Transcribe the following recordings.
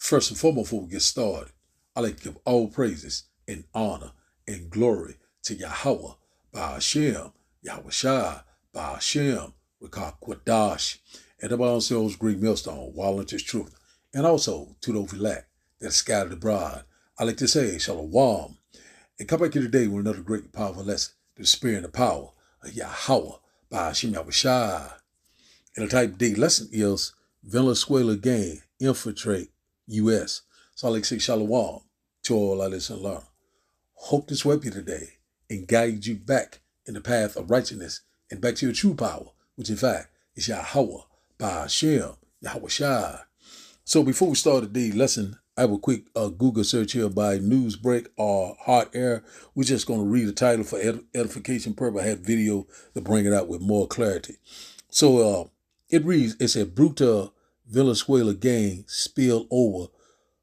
First and foremost, before we get started, I like to give all praises and honor and glory to Yahweh, Ba'ashem, Yahweh Shai, Ba'ashem, Rekah Kwadash, and the ourselves Greek millstone, Wallington's truth, and also to those elect that are scattered abroad. I like to say, Shalom, and come back here today with another great and powerful lesson to the spirit and the power of Yahweh, Ba'ashem, Yahweh Shai. And the type of day lesson is Venezuela gang infiltrate U.S. So I like to say shalom to all our listeners and learn. Hope this will help you today and guide you back in the path of righteousness and back to your true power, which in fact is Yahweh, Ba'ashem, Yahweh Shai. So before we start today's lesson, I have a quick Google search here by news break or hot air. We're just going to read the title for edification purpose. I had video to bring it out with more clarity. So it reads, it said, brutal Venezuela gang spilled over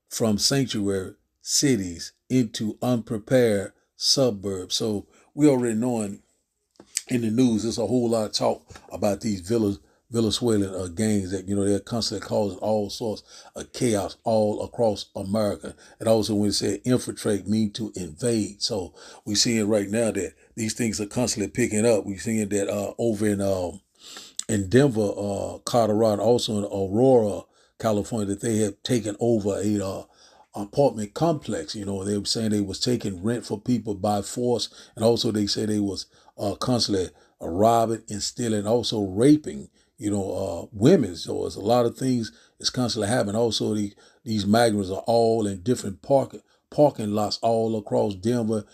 from sanctuary cities into unprepared suburbs. So we already knowing in the news, there's a whole lot of talk about these Venezuelan gangs that, they're constantly causing all sorts of chaos all across America. And also when it said infiltrate mean to invade. So we're seeing right now that these things are constantly picking up. We're seeing that over in Denver, Colorado, also in Aurora, California, that they have taken over a apartment complex. They were saying they was taking rent for people by force, and also they say they was constantly robbing and stealing, also raping, women. So it's a lot of things that's constantly happening. Also, these migrants are all in different parking lots all across Denver,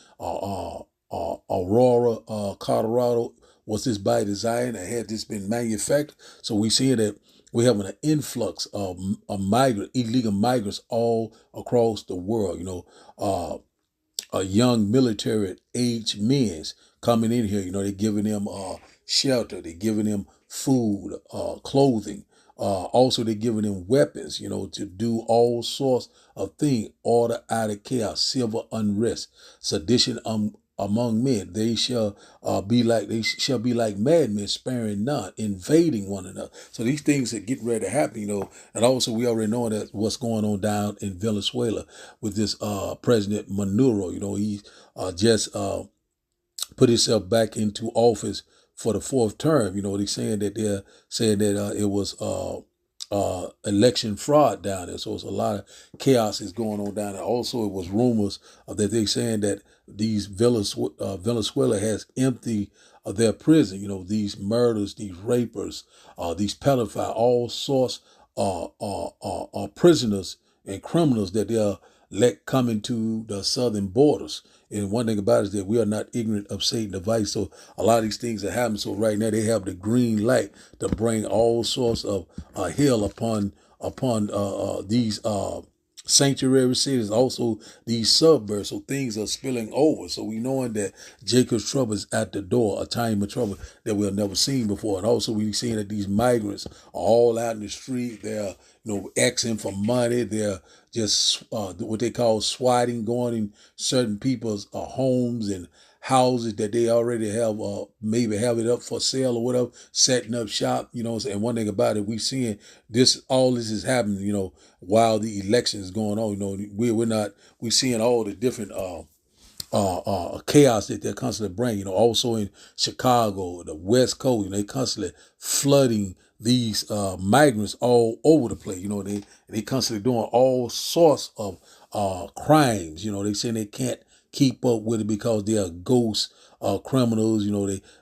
Aurora, Colorado. Was this by design, or had this been manufactured? So we see that we're having an influx of illegal migrants all across the world. Young military age men coming in here. They're giving them shelter, they're giving them food, clothing. Also, they're giving them weapons, to do all sorts of things, order out of chaos, civil unrest, sedition among men. They shall be like madmen, sparing none, invading one another. So these things that get ready to happen, and also we already know that what's going on down in Venezuela with this President Maduro. He just put himself back into office for the fourth term. They're saying that it was election fraud down there. So it's a lot of chaos is going on down there. Also, it was rumors that they saying that these Venezuela has emptied their prison. These murders, these rapers, these pedophiles, all sorts prisoners and criminals that they are let come into the southern borders. And one thing about it is that we are not ignorant of Satan's device. So a lot of these things are happening. So right now they have the green light to bring all sorts of hell upon these sanctuary cities, also these suburbs. So things are spilling over. So we knowing that Jacob's trouble is at the door, a time of trouble that we've never seen before. And also we seeing that these migrants are all out in the street. They're asking for money. They're just what they call swatting, going in certain people's homes and houses that they already have, maybe have it up for sale or whatever, setting up shop, And one thing about it, we seeing all this is happening, while the election is going on. We're seeing all the different chaos that they're constantly bringing. Also in Chicago, the West Coast, they constantly flooding these migrants all over the place. They constantly doing all sorts of crimes. They saying they can't keep up with it because they are ghost criminals.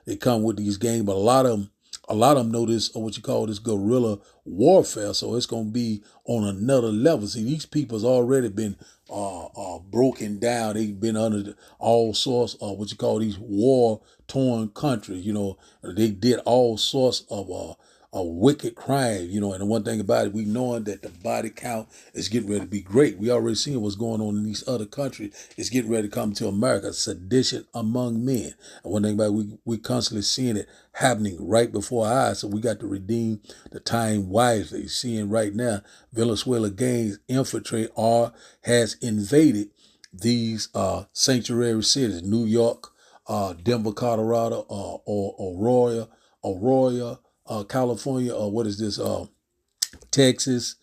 They come with these gangs, but a lot of them know this, or what you call this guerrilla warfare. So it's going to be on another level. See, these people's already been broken down. They've been under all sorts of what you call these war-torn countries. They did all sorts of a wicked crime, and the one thing about it, we knowing that the body count is getting ready to be great. We already seeing what's going on in these other countries. It's getting ready to come to America. Sedition among men. And one thing about it, we constantly seeing it happening right before our eyes. So we got to redeem the time wisely. Seeing right now, Venezuela gangs infiltrate or has invaded these sanctuary cities, New York, Denver, Colorado, or Aurora, California, or what is this? Texas,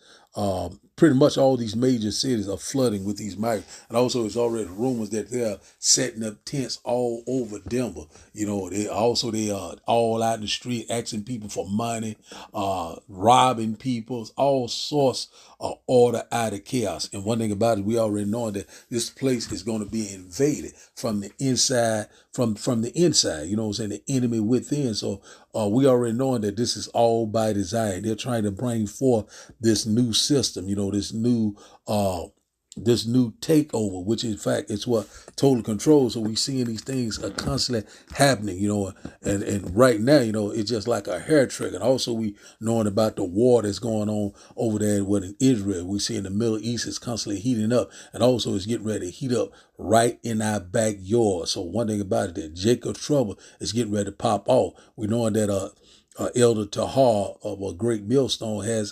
pretty much all these major cities are flooding with these migrants. And also, it's already rumors that they're setting up tents all over Denver. They are all out in the street asking people for money, robbing people, all sorts of order out of chaos. And one thing about it, we already know that this place is going to be invaded from the inside, from the inside, the enemy within. So we already know that this is all by design. They're trying to bring forth this new system, this new takeover, which in fact is what total control. So we seeing these things are constantly happening, and right now, it's just like a hair trick. And also we knowing about the war that's going on over there in Israel. We see in the Middle East is constantly heating up, and also it's getting ready to heat up right in our backyard. So one thing about it, that Jacob's trouble is getting ready to pop off. We knowing that Elder Tahar of a Great Millstone has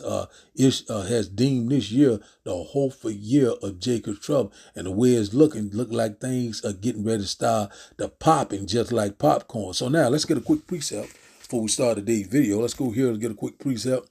deemed this year the hopeful year of Jacob's trouble, and the way it's look like things are getting ready to start to popping just like popcorn. So now let's get a quick precept before we start today's video. Let's go here and get a quick precept.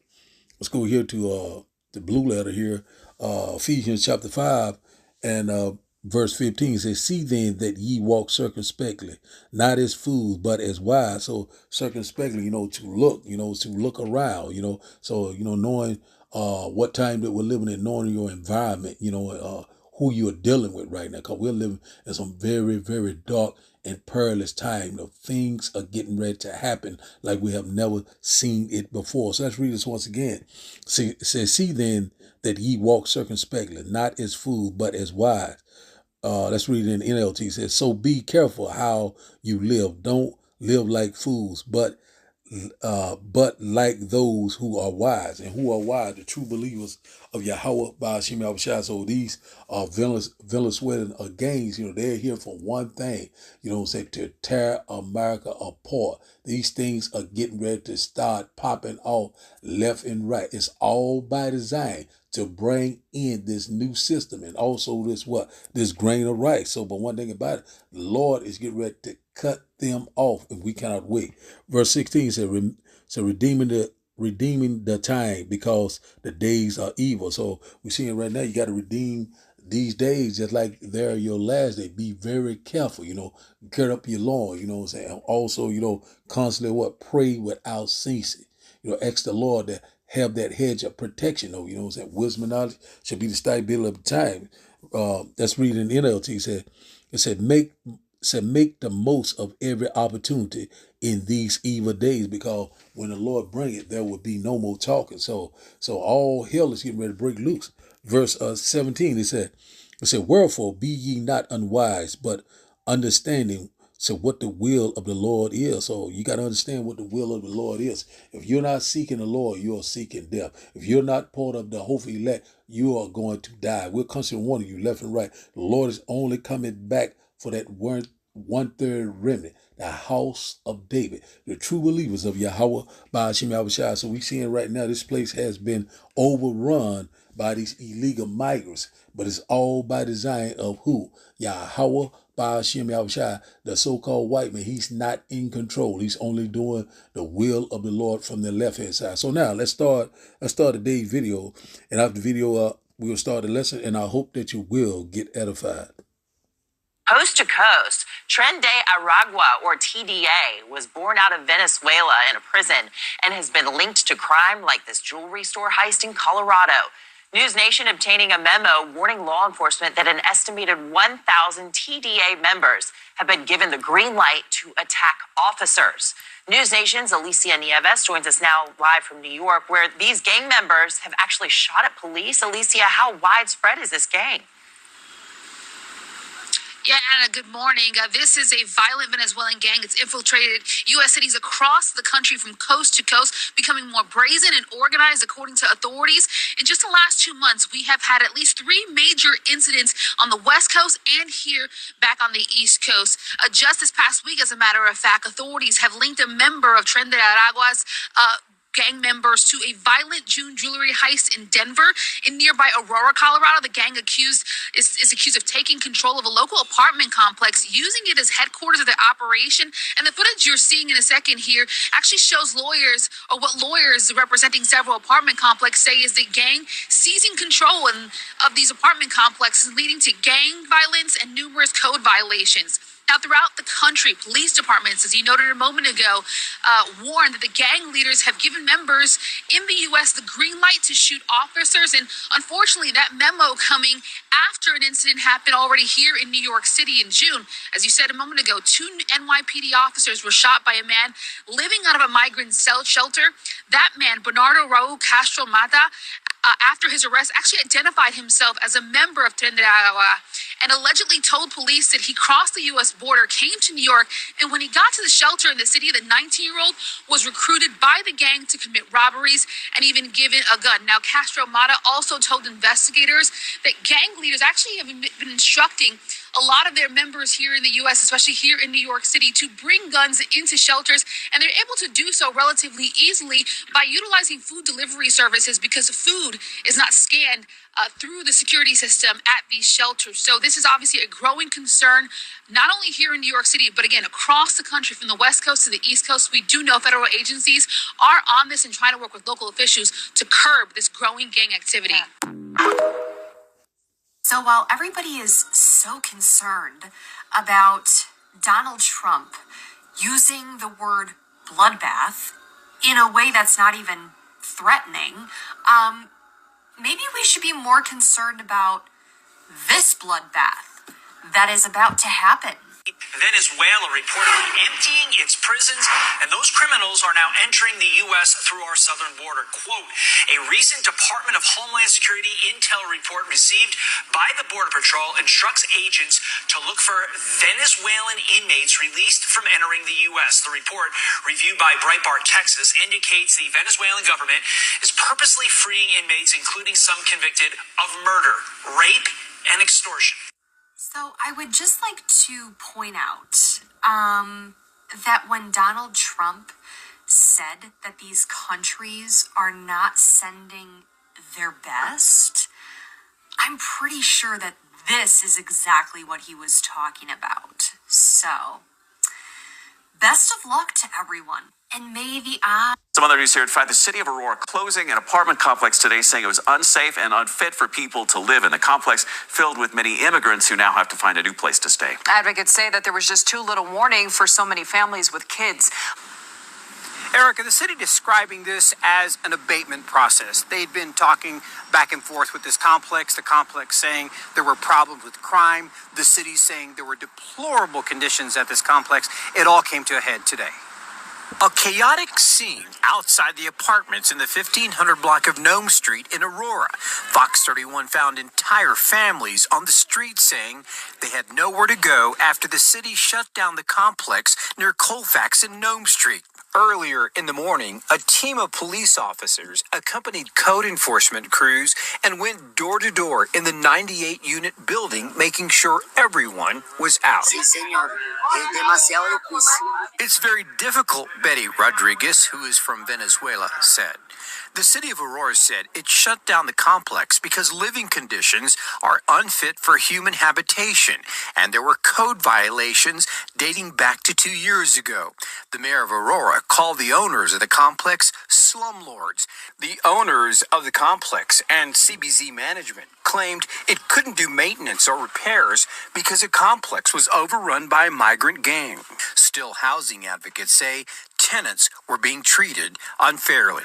Let's go here to the blue letter here, Ephesians chapter 5 and verse 15 says, "See then that ye walk circumspectly, not as fools, but as wise." So circumspectly, to look around, So, knowing what time that we're living in, knowing your environment, who you're dealing with right now, because we're living in some very, very dark and perilous time. Things are getting ready to happen like we have never seen it before. So let's read this once again. It says, "See then that ye walk circumspectly, not as fools, but as wise." Let's read it in NLT. It says, "So be careful how you live. Don't live like fools, but like those who are wise." And who are wise? The true believers of Yahweh Ba'ashim Yahushua. So these are Venezuelan gangs, they're here for one thing, to tear America apart. These things are getting ready to start popping off left and right. It's all by design to bring in this new system, and also this grain of rice. So, but one thing about it, the Lord is getting ready to cut them off, and we cannot wait. Verse 16 said, redeeming the time, because the days are evil. So we're seeing right now, you got to redeem these days just like they're your last day. Be very careful, cut up your lawn, And also, constantly pray without ceasing. Ask the Lord to have that hedge of protection, though. Wisdom and knowledge should be the stability of the time. Let's read in NLT. It said, make the most of every opportunity in these evil days, because when the Lord bring it, there will be no more talking. So all hell is getting ready to break loose. Verse 17, it said, "Wherefore be ye not unwise, but understanding what the will of the Lord is." So you got to understand what the will of the Lord is. If you're not seeking the Lord, you are seeking death. If you're not part of the hopeful elect, you are going to die. We're constantly warning you left and right. The Lord is only coming back for that one-third remnant, the house of David, the true believers of Yahweh Ba'ashim Yahushua. So we seeing right now this place has been overrun by these illegal migrants, but it's all by design of who? Yahweh Ba'ashim Yahushua, the so-called white man. He's not in control. He's only doing the will of the Lord from the left-hand side. So now let's start today's video, and after the video, we'll start the lesson, and I hope that you will get edified. Coast to Coast, Tren de Aragua, or TDA, was born out of Venezuela in a prison and has been linked to crime like this jewelry store heist in Colorado. News Nation obtaining a memo warning law enforcement that an estimated 1,000 TDA members have been given the green light to attack officers. News Nation's Alicia Nieves joins us now live from New York, where these gang members have actually shot at police. Alicia, how widespread is this gang? Yeah, Anna, good morning. This is a violent Venezuelan gang. It's infiltrated U.S. cities across the country from coast to coast, becoming more brazen and organized, according to authorities. In just the last 2 months, we have had at least 3 major incidents on the West Coast and here back on the East Coast. Just this past week, as a matter of fact, authorities have linked a member of Tren de Aragua's gang members to a violent June jewelry heist in Denver. In nearby Aurora, Colorado, the gang is accused of taking control of a local apartment complex, using it as headquarters of their operation. And the footage you're seeing in a second here actually shows what lawyers representing several apartment complexes say is the gang seizing control of these apartment complexes, leading to gang violence and numerous code violations. Now, throughout the country, police departments, as you noted a moment ago, warned that the gang leaders have given members in the U.S. the green light to shoot officers. And unfortunately, that memo coming after an incident happened already here in New York City in June. As you said a moment ago, 2 NYPD officers were shot by a man living out of a migrant shelter. That man, Bernardo Raul Castro Mata, after his arrest, actually identified himself as a member of Tren de Aragua and allegedly told police that he crossed the U.S. border, came to New York, and when he got to the shelter in the city, the 19-year-old was recruited by the gang to commit robberies and even given a gun. Now, Castro Mata also told investigators that gang leaders actually have been instructing a lot of their members here in the U.S., especially here in New York City, to bring guns into shelters, and they're able to do so relatively easily by utilizing food delivery services because food is not scanned through the security system at these shelters. So this is obviously a growing concern, not only here in New York City, but again, across the country, from the West Coast to the East Coast. We do know federal agencies are on this and trying to work with local officials to curb this growing gang activity. So while everybody is so concerned about Donald Trump using the word bloodbath in a way that's not even threatening, maybe we should be more concerned about this bloodbath that is about to happen. Venezuela reportedly emptying its prisons, and those criminals are now entering the U.S. through our southern border. Quote, a recent Department of Homeland Security intel report received by the Border Patrol instructs agents to look for Venezuelan inmates released from entering the U.S. The report, reviewed by Breitbart Texas, indicates the Venezuelan government is purposely freeing inmates, including some convicted of murder, rape, and extortion. So I would just like to point out that when Donald Trump said that these countries are not sending their best, I'm pretty sure that this is exactly what he was talking about. So, best of luck to everyone, and may the odds... Some other news here at 5. The city of Aurora closing an apartment complex today, saying it was unsafe and unfit for people to live in. The complex filled with many immigrants who now have to find a new place to stay. Advocates say that there was just too little warning for so many families with kids. Erica, the city describing this as an abatement process. They'd been talking back and forth with this complex, the complex saying there were problems with crime, the city saying there were deplorable conditions at this complex. It all came to a head today. A chaotic scene outside the apartments in the 1500 block of Nome Street in Aurora. Fox 31 found entire families on the street saying they had nowhere to go after the city shut down the complex near Colfax and Nome Street. Earlier in the morning, a team of police officers accompanied code enforcement crews and went door to door in the 98-unit building, making sure everyone was out. Sí, señor. Es demasiado difícil. It's very difficult, Betty Rodriguez, who is from Venezuela, said. The city of Aurora said it shut down the complex because living conditions are unfit for human habitation, and there were code violations dating back to 2 years ago. The mayor of Aurora called the owners of the complex slumlords. The owners of the complex and CBZ management claimed it couldn't do maintenance or repairs because the complex was overrun by a migrant gang. Still, housing advocates say tenants were being treated unfairly.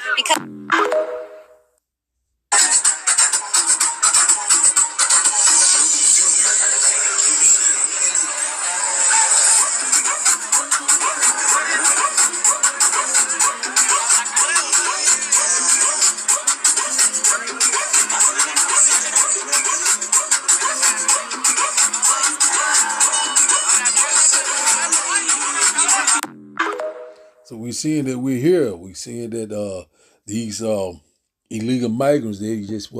So we're seeing that we're here. We're seeing that these illegal migrants, they just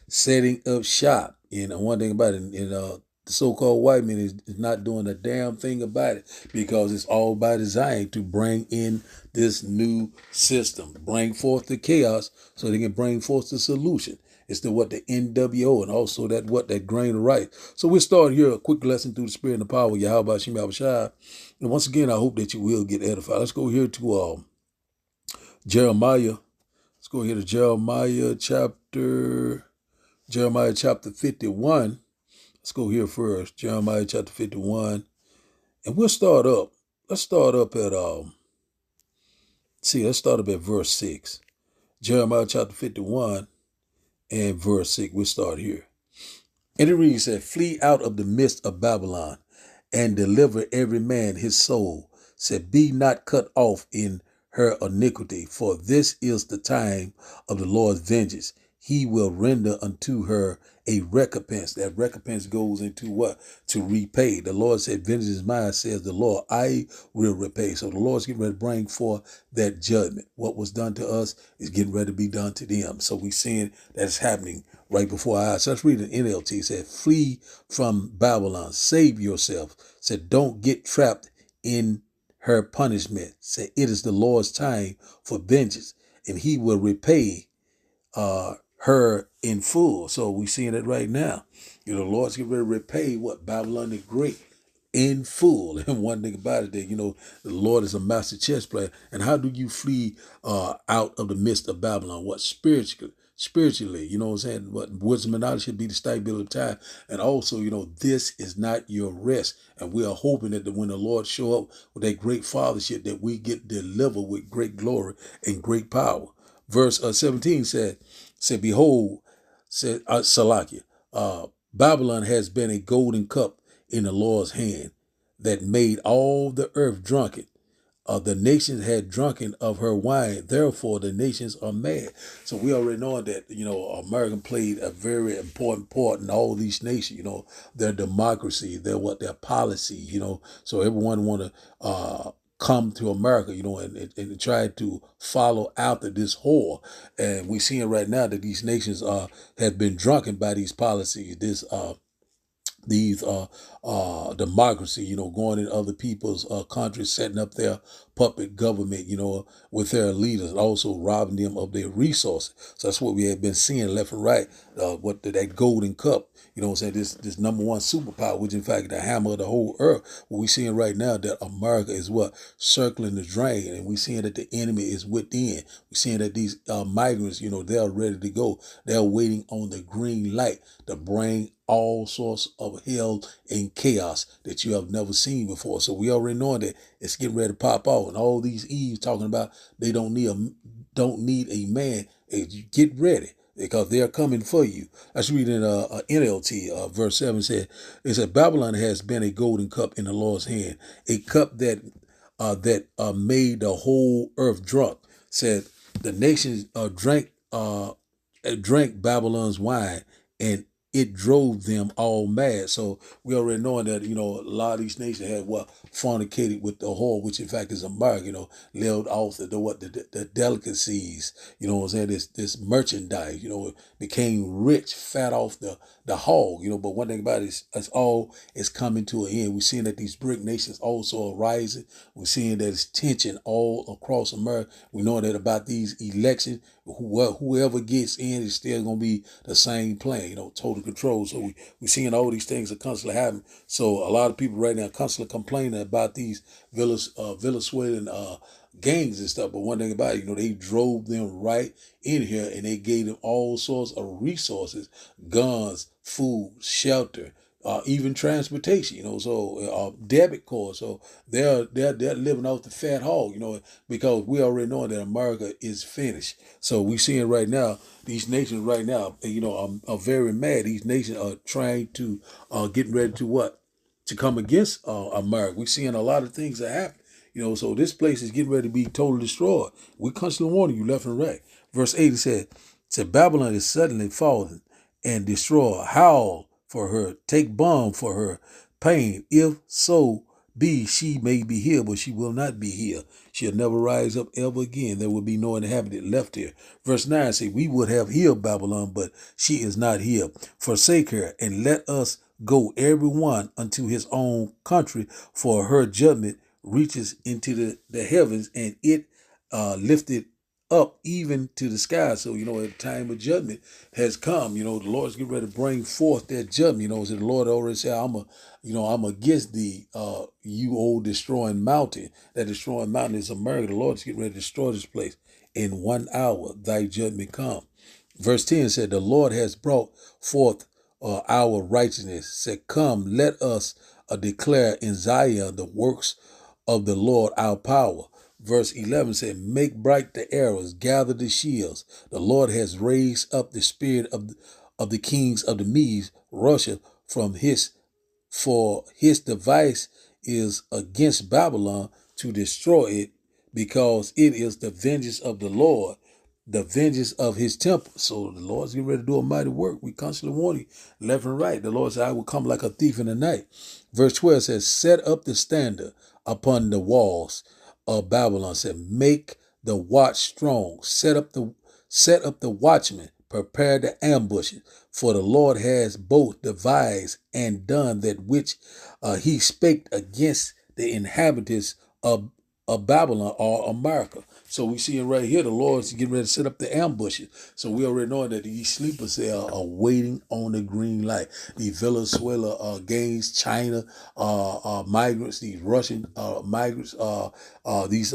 setting up shop. And one thing about it, the so-called white man is not doing a damn thing about it, because it's all by design to bring in this new system, bring forth the chaos so they can bring forth the solution. It's the NWO, and also that grain of rice. So we'll start here, a quick lesson through the spirit and the power of Yahweh Shem Yahushua. And once again, I hope that you will get edified. Let's go here to Jeremiah. Let's go here to Jeremiah chapter 51. Let's go here first. Jeremiah chapter 51. And we'll start up. Let's start up at verse 6. Jeremiah chapter 51 and verse 6. We'll start here. And it reads that, flee out of the midst of Babylon and deliver every man his soul. Said, be not cut off in her iniquity, for this is the time of the Lord's vengeance. He will render unto her a recompense. That recompense goes into what? To repay. The Lord said, vengeance is mine, says the Lord. I will repay. So the Lord's getting ready to bring forth that judgment. What was done to us is getting ready to be done to them. So we're seeing that it's happening right before our eyes. So let's read an NLT. It said, flee from Babylon. Save yourself. Said, don't get trapped in her punishment. Said, it is the Lord's time for vengeance, and he will repay her in full. So we're seeing it right now. The Lord's getting ready to repay what? Babylon the Great in full. And one thing about it, that the Lord is a master chess player. And how do you flee out of the midst of Babylon? What? Spiritually, you know what I'm saying? What? Wisdom and knowledge should be the stability of time. And also, this is not your rest. And we are hoping that when the Lord show up with that great fathership, that we get delivered with great glory and great power. Verse 17 said, behold, said Salakia, Babylon has been a golden cup in the Lord's hand that made all the earth drunken. The nations had drunken of her wine, therefore the nations are mad. So we already know that, America played a very important part in all these nations, their democracy, their policy, so everyone want to come to America, and try to follow after this whore. And we're seeing right now that these nations have been drunken by these policies, these democracy, going in other people's countries, setting up their puppet government, with their leaders, and also robbing them of their resources. So that's what we have been seeing left and right. That golden cup, this number one superpower, which in fact the hammer of the whole earth. What we're seeing right now, that America is circling the drain, and we're seeing that the enemy is within. We're seeing that these migrants, they're ready to go. They're waiting on the green light to bring all sorts of hell and chaos that you have never seen before. So we already know that it's getting ready to pop off, and all these Eves talking about they don't need a man. Get ready, because they're coming for you. Let's read in NLT, verse 7 said, it said, Babylon has been a golden cup in the Lord's hand, a cup that made the whole earth drunk. Said the nations drank Babylon's wine, and it drove them all mad. So we already knowing that, a lot of these nations had fornicated with the whore, which in fact is America, lived off the delicacies, what I'm saying, this merchandise, became rich, fat off the hog, but one thing about it is all is coming to an end. We're seeing that these BRIC nations also are rising. We're seeing that it's tension all across America. We know that about these elections, whoever gets in is still going to be the same plan, total control. So we're seeing all these things are constantly happening. So a lot of people right now constantly complaining about these Venezuelan gangs and stuff. But one thing about it, they drove them right in here, and they gave them all sorts of resources, guns, food, shelter, even transportation, so debit cards. So they're living off the fat hog, because we already know that America is finished. So we seeing right now, these nations right now, are very mad. These nations are trying to get ready to come against America. We're seeing a lot of things that happen. So this place is getting ready to be totally destroyed. We constantly warning you left and right. Verse 8 said, Babylon is suddenly fallen and destroyed. Howl for her, take balm for her pain. If so be she may be healed, but she will not be healed. She'll never rise up ever again. There will be no inhabitant left here. Verse 9 says, we would have healed Babylon, but she is not healed. Forsake her and let us go every one unto his own country, for her judgment reaches into the heavens, and it lifted up even to the sky. So, at the time of judgment has come. The Lord's getting ready to bring forth that judgment. So the Lord already said, I'm against thee, you old destroying mountain. That destroying mountain is America. The Lord's getting ready to destroy this place. In 1 hour, thy judgment come. Verse 10 said, the Lord has brought forth our righteousness. Said, come, let us declare in Zion the works of the Lord our power. Verse 11 said, make bright the arrows, gather the shields. The Lord has raised up the spirit of the kings of the Medes, Russia, for his device is against Babylon to destroy it, because it is the vengeance of the Lord, the vengeance of his temple. So the Lord's getting ready to do a mighty work. We constantly warning left and right. The Lord said, I will come like a thief in the night. Verse 12 says, set up the standard upon the walls of Babylon. Said, make the watch strong. Set up the watchmen. Prepare the ambushes. For the Lord has both devised and done that which he spake against the inhabitants of Babylon or America. So we see it right here. The Lord's getting ready to set up the ambushes. So we already know that these sleepers are waiting on the green light. These Venezuela gangs, China migrants, these Russian migrants, these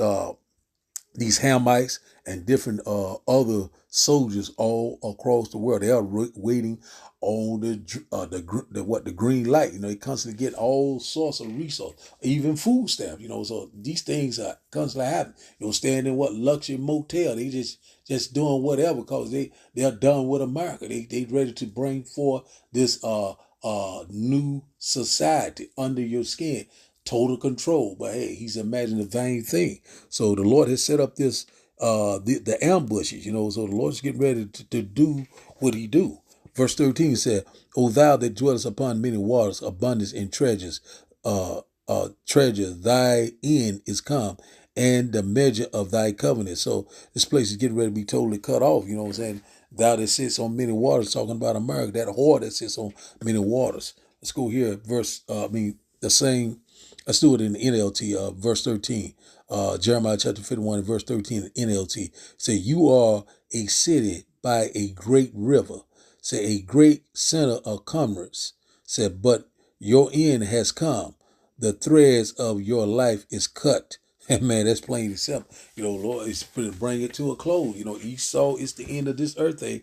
Hamites and different other soldiers all across the world. They are waiting on the green light. They constantly get all sorts of resources, even food stamps. So these things are constantly happening. Staying in luxury motel. They just doing whatever because they're done with America. They ready to bring forth this new society under your skin. Total control. But hey, he's imagining a vain thing. So the Lord has set up this the ambushes, so the Lord's getting ready to do what he do. Verse 13 said, O thou that dwellest upon many waters, abundance in treasures, treasure, thy end is come, and the measure of thy covenant. So this place is getting ready to be totally cut off, you know what I'm saying? Thou that sits on many waters, talking about America, that whore that sits on many waters. Let's go here, the same. Let's do it in the NLT, verse 13. Jeremiah chapter 51, verse 13, NLT. Say, you are a city by a great river. Say, a great center of commerce. Said, but your end has come. The threads of your life is cut. And man, that's plain and simple. Lord is to bring it to a close. Esau is the end of this earth thing.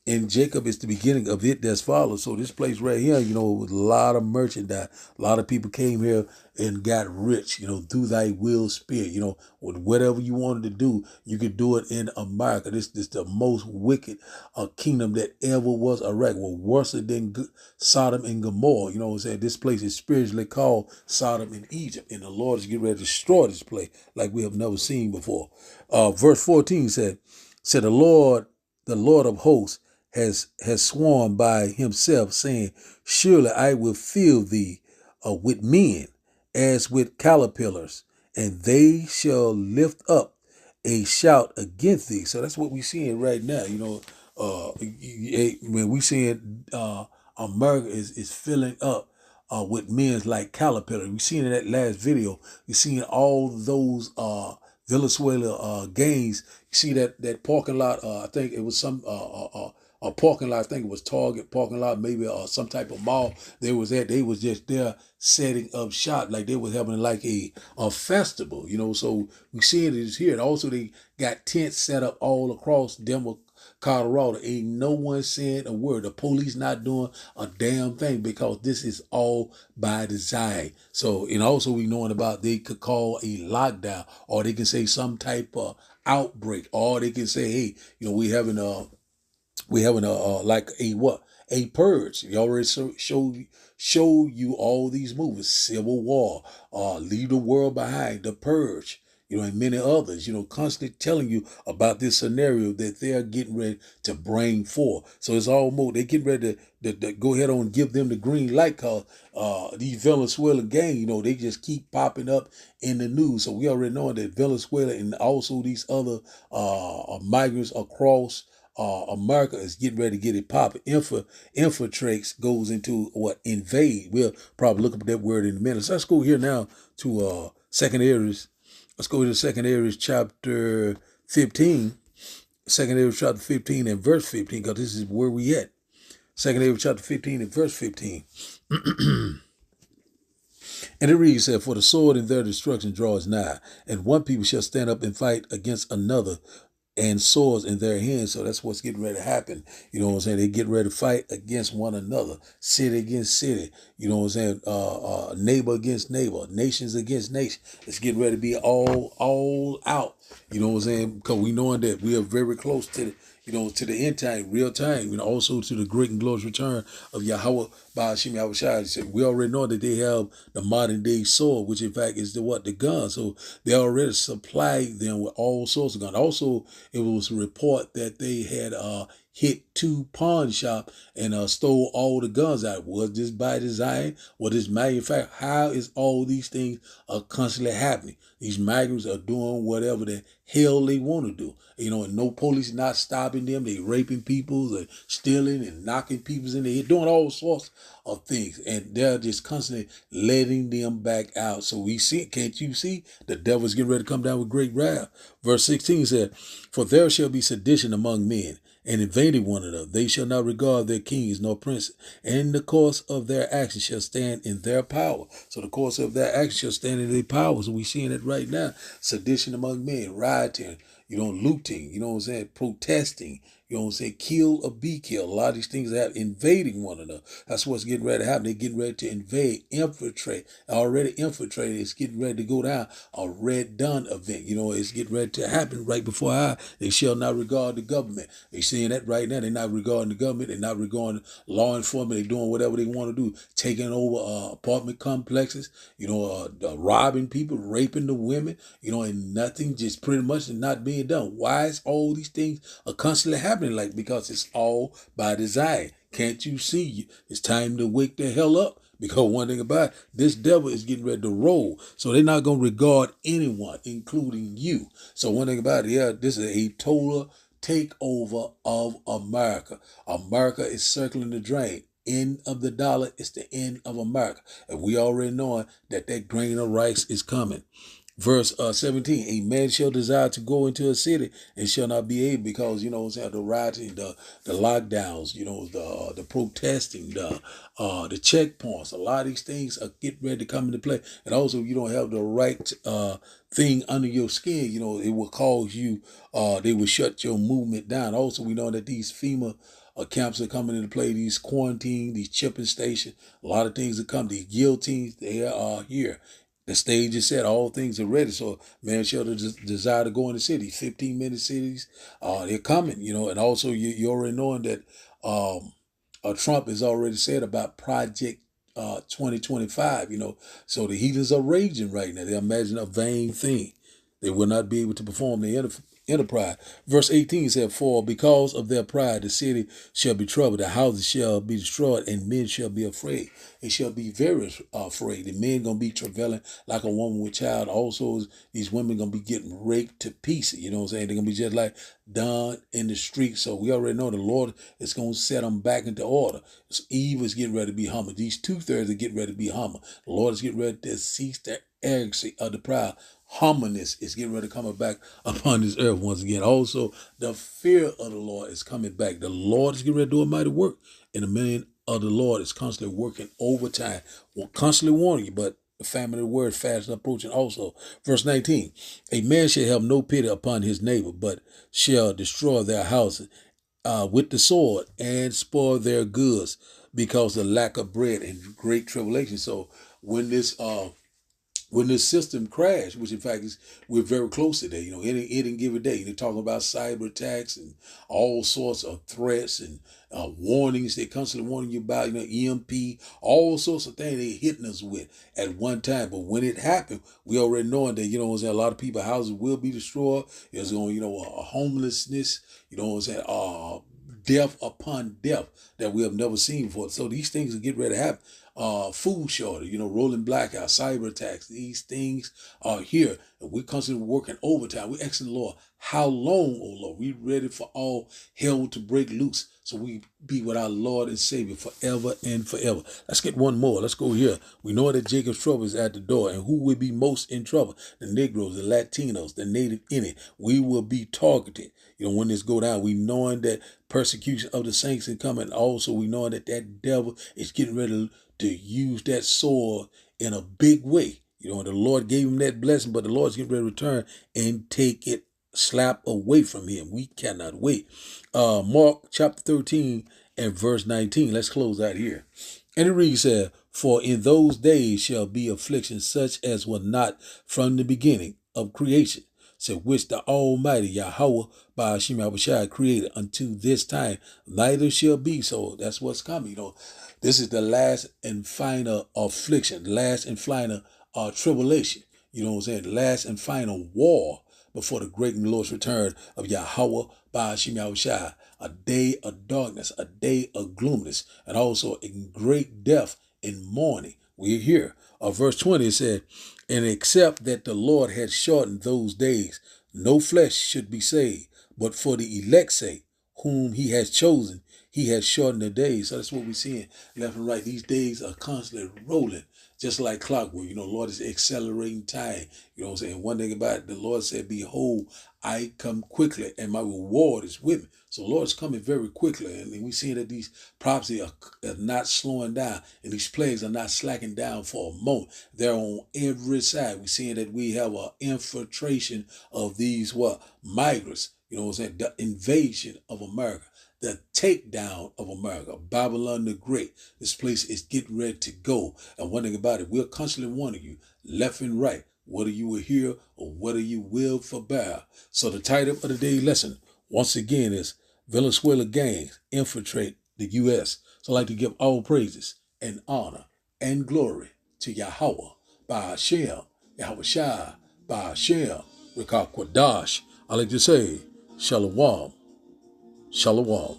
And Jacob is the beginning of it that's followed. So this place right here, with a lot of merchandise, a lot of people came here and got rich, through thy will spirit, with whatever you wanted to do, you could do it in America. This is the most wicked kingdom that ever was Iraq. Well, worse than Sodom and Gomorrah. You know what I'm saying? This place is spiritually called Sodom and Egypt. And the Lord is getting ready to destroy this place like we have never seen before. Verse 14 said, the Lord of hosts, has sworn by himself, saying, surely I will fill thee with men as with caterpillars, and they shall lift up a shout against thee. So that's what we're seeing right now. When we seeing America is filling up with men like caterpillars. We seen in that last video. We seen all those Venezuela gangs. You see that parking lot. I think it was some a parking lot. I think it was Target parking lot, maybe some type of mall. They was just there setting up shop like they was having like a festival, So we see it is here. And also they got tents set up all across Denver, Colorado. Ain't no one saying a word. The police not doing a damn thing because this is all by design. So, and also we knowing about they could call a lockdown, or they can say some type of outbreak, or they can say, hey, we having like a purge. We already show you all these movies: Civil War, Leave the World Behind, The Purge, and many others. Constantly telling you about this scenario that they are getting ready to bring forth. So it's almost they getting ready to go ahead on and give them the green light, cause these Venezuelan gang, they just keep popping up in the news. So we already know that Venezuela and also these other migrants across America is getting ready to get it popping. Infiltrates goes into what? Invade. We'll probably look up that word in a minute. So let's go here now to Second Aries. Let's go to Second Aries chapter 15. Second Aries chapter 15 and verse 15, because this is where we at. Second Aries chapter 15 and verse 15. And it reads that, for the sword in their destruction draws nigh, and one people shall stand up and fight against another, and swords in their hands. So that's what's getting ready to happen. You know what I'm saying? They get ready to fight against one another, city against city. You know what I'm saying? Neighbor against neighbor, nations against nation. It's getting ready to be all out. You know what I'm saying? Because we knowing that we are very close to to the end time, real time, also to the great and glorious return of Yahweh Ba'ashim Yahushua. We already know that they have the modern day sword, which in fact is the gun. So they already supplied them with all sorts of guns. Also, it was a report that they had hit 2 pawn shop and stole all the guns out. Was this by design? Was this manufactured? How is all these things constantly happening? These migrants are doing whatever the hell they want to do. And no police not stopping them. They raping people, they stealing and knocking people in the head, doing all sorts of things. And they're just constantly letting them back out. So we see, can't you see? The devil's getting ready to come down with great wrath. Verse 16 said, for there shall be sedition among men, and invading one another. They shall not regard their kings nor princes, and the course of their actions shall stand in their power. So the course of their actions shall stand in their power. So we seeing it right now. Sedition among men, rioting, looting, protesting, kill or be killed. A lot of these things are invading one another. That's what's getting ready to happen. They're getting ready to invade, infiltrate. Already infiltrated. It's getting ready to go down. A red done event. It's getting ready to happen right before our eyes. They shall not regard the government. They're seeing that right now. They're not regarding the government. They're not regarding law enforcement. They're doing whatever they want to do. Taking over apartment complexes, robbing people, raping the women, and nothing just pretty much not being done. Why is all these things are constantly happening? Because it's all by design. Can't you see? It's time to wake the hell up. Because one thing about it, this devil is getting ready to roll. So they're not going to regard anyone, including you. So one thing about it, this is a total takeover of America. America is circling the drain. End of the dollar is the end of America. And we already know that grain of rice is coming. Verse 17, a man shall desire to go into a city and shall not be able, because, the rioting, the lockdowns, the protesting, the checkpoints. A lot of these things are getting ready to come into play. And also, you don't have the right thing under your skin, it will cause you, they will shut your movement down. Also, we know that these FEMA camps are coming into play, these quarantine, these chipping stations, a lot of things are coming, these guillotines, they are here. The stage is set. All things are ready. So man shall desire to go in the city. 15-minute cities, they're coming, And also you already knowing that Trump has already said about Project 2025, So the heathens are raging right now. They imagine a vain thing. They will not be able to perform the enterprise. Verse 18 said, for because of their pride, the city shall be troubled, the houses shall be destroyed, and men shall be afraid. They shall be very afraid. The men going to be travailing like a woman with child. Also, these women going to be getting raped to pieces. You know what I'm saying? They're going to be just like done in the street. So we already know the Lord is going to set them back into order. So Eve is getting ready to be humbled. These 2/3 are getting ready to be humbled. The Lord is getting ready to cease the arrogancy of the proud. Humbleness is getting ready to come back upon this earth once again. Also, the fear of the Lord is coming back. The Lord is getting ready to do a mighty work. And the man of the Lord is constantly working overtime. Constantly warning you, but the famine of the word fast approaching also. Verse 19, a man shall have no pity upon his neighbor, but shall destroy their houses with the sword and spoil their goods because of lack of bread and great tribulation. So when this system crashed, which in fact we're very close to that, any given day, they're talking about cyber attacks and all sorts of threats and warnings. They're constantly warning you about, EMP, all sorts of things they're hitting us with at one time. But when it happened, we already knowing that, a lot of people's houses will be destroyed. There's going, homelessness, death upon death that we have never seen before. So these things are getting ready to happen. Food shortage, rolling blackout, cyber attacks. These things are here, and we're constantly working overtime. We're asking the Lord, how long, oh Lord? We ready for all hell to break loose, so we be with our Lord and Savior forever and forever. Let's get one more. Let's go here. We know that Jacob's trouble is at the door, and who will be most in trouble? The Negroes, the Latinos, the Native Indian. We will be targeted. When this go down, we knowing that persecution of the saints is coming. Also, we knowing that that devil is getting ready to use that sword in a big way. And the Lord gave him that blessing, but the Lord's getting ready to return and take it slap away from him. We cannot wait. Mark chapter 13 and verse 19. Let's close out here. And it reads, for in those days shall be affliction such as was not from the beginning of creation, said which the Almighty Yahweh by Hashem Yahushua created unto this time, neither shall be. So that's what's coming. This is the last and final affliction, last and final tribulation. The last and final war before the great and glorious return of Yahweh by Hashem Yahushua. A day of darkness, a day of gloominess, and also in great death and mourning. We're here. Verse 20 said, and except that the Lord had shortened those days, no flesh should be saved, but for the elect's sake, whom he has chosen, he has shortened the days. So that's what we're seeing left and right. These days are constantly rolling, just like clockwork. Lord is accelerating time. One thing about it, the Lord said, behold, I come quickly, and my reward is with me. So the Lord's coming very quickly. And we're seeing that these prophecies are not slowing down, and these plagues are not slacking down for a moment. They're on every side. We're seeing that we have an infiltration of these migrants, the invasion of America, the takedown of America, Babylon the Great. This place is getting ready to go. And one thing about it, we're constantly warning you, left and right, whether you will hear or whether you will forbear. So the title of the day lesson, once again, is Venezuela gangs infiltrate the U.S. So I'd like to give all praises and honor and glory to Yahweh, by Hashem, Yahushua, by Hashem, Rikakwadash. I like to say, Shalom, Shalom.